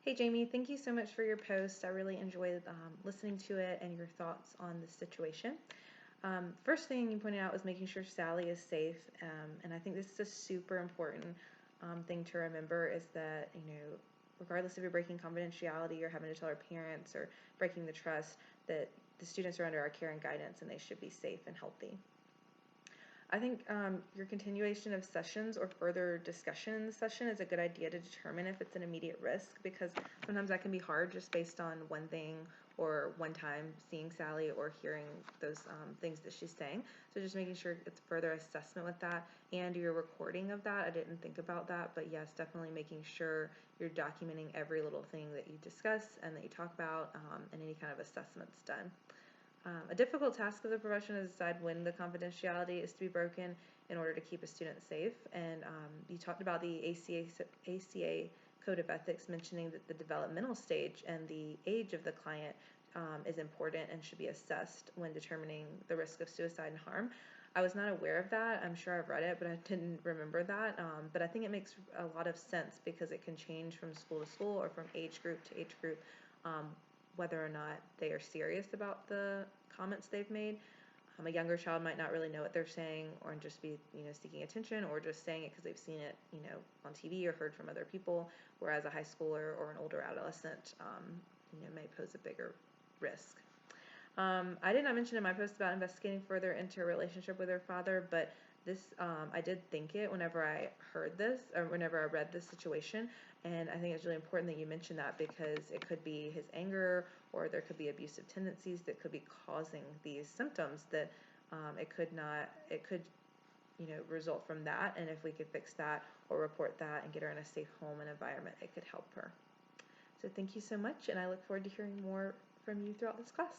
Hey Jamie, thank you so much for your post. I really enjoyed listening to it and your thoughts on the situation. First thing you pointed out was making sure Sally is safe, and I think this is a super important thing to remember is that, regardless if you're breaking confidentiality or having to tell our parents or breaking the trust, that the students are under our care and guidance and they should be safe and healthy. I think your continuation of sessions or further discussion in the session is a good idea to determine if it's an immediate risk, because sometimes that can be hard just based on one thing or one time seeing Sally or hearing those things that she's saying. So just making sure it's further assessment with that and your recording of that. I didn't think about that, but yes, definitely making sure you're documenting every little thing that you discuss and that you talk about, and any kind of assessments done. A difficult task of the profession is to decide when the confidentiality is to be broken in order to keep a student safe. And you talked about the ACA Code of Ethics, mentioning that the developmental stage and the age of the client is important and should be assessed when determining the risk of suicide and harm. I was not aware of that. I'm sure I've read it, but I didn't remember that. But I think it makes a lot of sense because it can change from school to school or from age group to age group, um, whether or not they are serious about the comments they've made. A younger child might not really know what they're saying or just be, seeking attention or just saying it because they've seen it, on TV or heard from other people, whereas a high schooler or an older adolescent, may pose a bigger risk. I did not mention in my post about investigating further into her relationship with her father, but this, I did think it whenever I heard this or whenever I read this situation. And I think it's really important that you mention that because it could be his anger or there could be abusive tendencies that could be causing these symptoms that it could, result from that. And if we could fix that or report that and get her in a safe home and environment, it could help her. So thank you so much. And I look forward to hearing more from you throughout this class.